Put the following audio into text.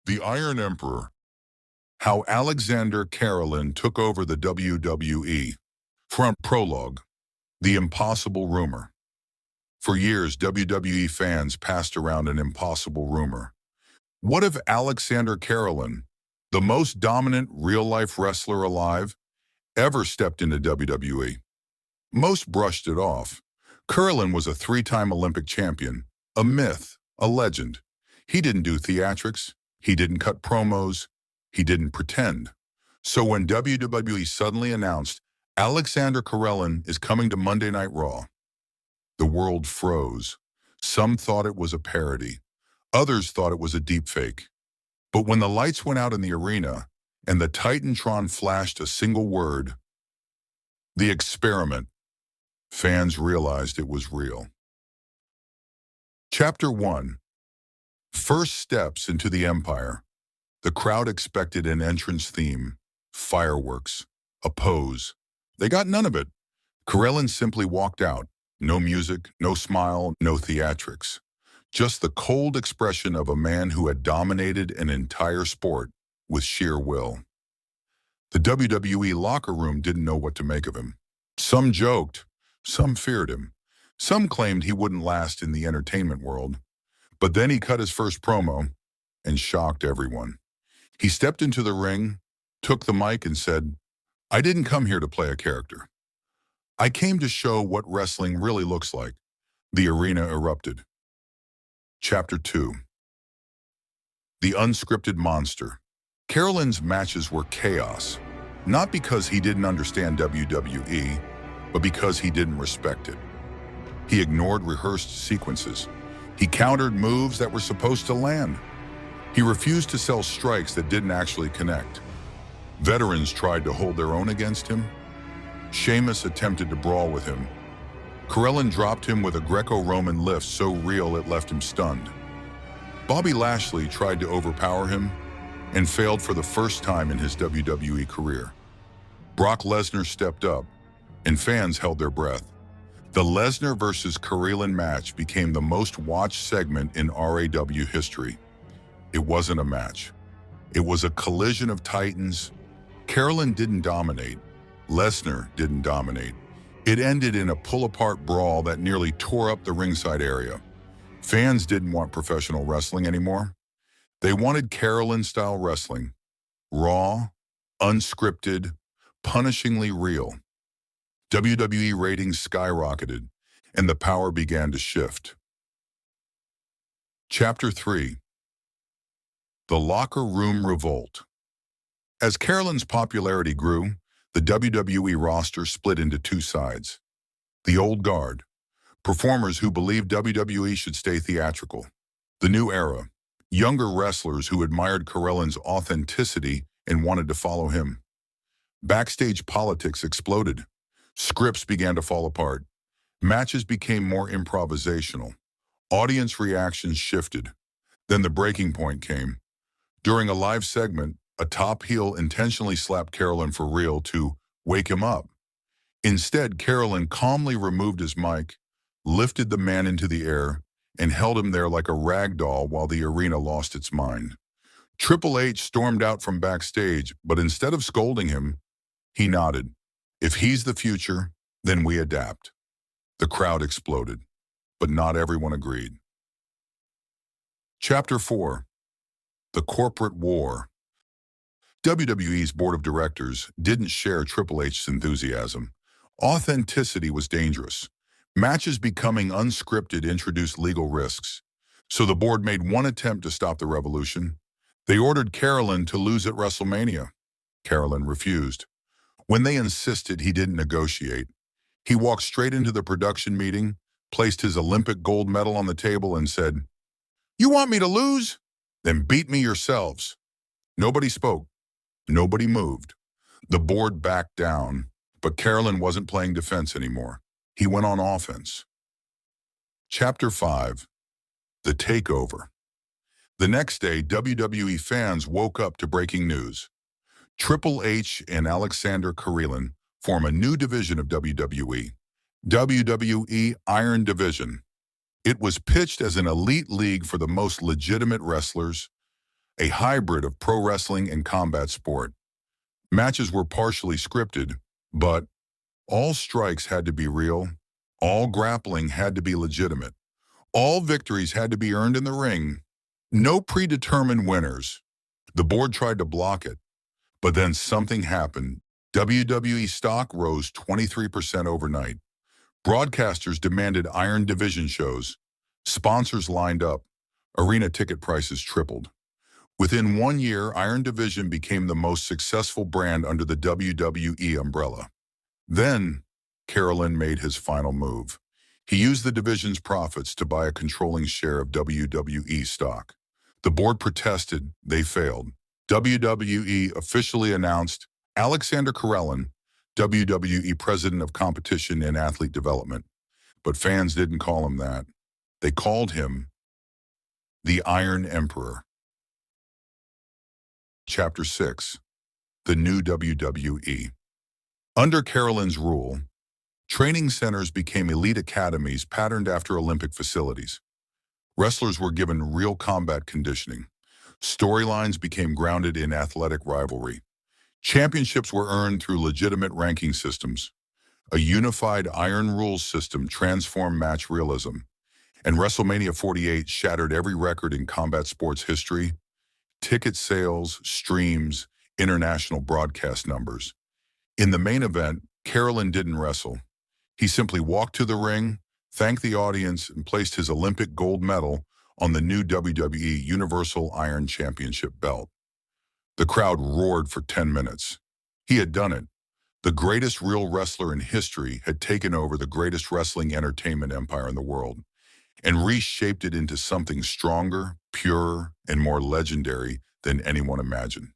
The Iron Emperor. How Alexander Karelin took over the WWE. Front prologue. The impossible rumor. For years, WWE fans passed around an impossible rumor. What if Alexander Karelin, the most dominant real-life wrestler alive, ever stepped into WWE? Most brushed it off. Karelin was a three-time Olympic champion, a myth, a legend. He didn't do theatrics. He didn't cut promos. He didn't pretend. So when WWE suddenly announced Alexander Karelin is coming to Monday Night Raw, the world froze. Some thought it was a parody. Others thought it was a deepfake. But when the lights went out in the arena and the Titantron flashed a single word, the experiment, fans realized it was real. Chapter 1. First steps into the Empire. The crowd expected an entrance theme, fireworks, a pose. They got none of it. Karelin simply walked out. No music, no smile, no theatrics. Just the cold expression of a man who had dominated an entire sport with sheer will. The WWE locker room didn't know what to make of him. Some joked, some feared him. Some claimed he wouldn't last in the entertainment world. But then he cut his first promo and shocked everyone. He stepped into the ring, took the mic and said, "I didn't come here to play a character. I came to show what wrestling really looks like." The arena erupted. Chapter 2. The unscripted monster. Karelin's matches were chaos, not because he didn't understand WWE, but because he didn't respect it. He ignored rehearsed sequences. He countered moves that were supposed to land. He refused to sell strikes that didn't actually connect. Veterans tried to hold their own against him. Sheamus attempted to brawl with him. Karelin dropped him with a Greco-Roman lift so real it left him stunned. Bobby Lashley tried to overpower him and failed for the first time in his WWE career. Brock Lesnar stepped up, and fans held their breath. The Lesnar versus Karelin match became the most watched segment in RAW history. It wasn't a match. It was a collision of titans. Karelin didn't dominate. Lesnar didn't dominate. It ended in a pull-apart brawl that nearly tore up the ringside area. Fans didn't want professional wrestling anymore. They wanted Karelin-style wrestling. Raw, unscripted, punishingly real. WWE ratings skyrocketed, and the power began to shift. Chapter 3. The Locker Room Revolt. As Karelin's popularity grew, the WWE roster split into two sides. The old guard, performers who believed WWE should stay theatrical. The new era, younger wrestlers who admired Karelin's authenticity and wanted to follow him. Backstage politics exploded. Scripts began to fall apart. Matches became more improvisational. Audience reactions shifted. Then the breaking point came. During a live segment, a top heel intentionally slapped Karelin for real to wake him up. Instead, Karelin calmly removed his mic, lifted the man into the air, and held him there like a rag doll while the arena lost its mind. Triple H stormed out from backstage, but instead of scolding him, he nodded. "If he's the future, then we adapt." The crowd exploded, but not everyone agreed. Chapter 4. The Corporate War. WWE's board of directors didn't share Triple H's enthusiasm. Authenticity was dangerous. Matches becoming unscripted introduced legal risks. So the board made one attempt to stop the revolution. They ordered Karelin to lose at WrestleMania. Karelin refused. When they insisted, he didn't negotiate. He walked straight into the production meeting, placed his Olympic gold medal on the table and said, "You want me to lose? Then beat me yourselves." Nobody spoke. Nobody moved. The board backed down, but Karelin wasn't playing defense anymore. He went on offense. Chapter 5. The Takeover. The next day, WWE fans woke up to breaking news. Triple H and Alexander Karelin form a new division of WWE, WWE Iron Division. It was pitched as an elite league for the most legitimate wrestlers. a hybrid of pro wrestling and combat sport. Matches were partially scripted, but all strikes had to be real, all grappling had to be legitimate, all victories had to be earned in the ring. No predetermined winners. The board tried to block it, but then something happened. WWE stock rose 23% overnight. Broadcasters demanded Iron Division shows. Sponsors lined up. Arena ticket prices tripled. Within 1 year, Iron Division became the most successful brand under the WWE umbrella. Then, Karelin made his final move. He used the division's profits to buy a controlling share of WWE stock. The board protested, they failed. WWE officially announced Alexander Karelin, WWE President of Competition and Athlete Development. But fans didn't call him that. They called him the Iron Emperor. Chapter 6. The New WWE. Under Karelin's rule, training centers became elite academies patterned after Olympic facilities. Wrestlers were given real combat conditioning. Storylines became grounded in athletic rivalry. Championships were earned through legitimate ranking systems. A unified Iron Rules system transformed match realism. And WrestleMania 48 shattered every record in combat sports history: ticket sales, streams, international broadcast numbers. In the main event, Karelin didn't wrestle. He simply walked to the ring, thanked the audience, and placed his Olympic gold medal on the new WWE Universal Iron Championship belt. The crowd roared for 10 minutes. He had done it. The greatest real wrestler in history had taken over the greatest wrestling entertainment empire in the world and reshaped it into something stronger, purer, and more legendary than anyone imagined.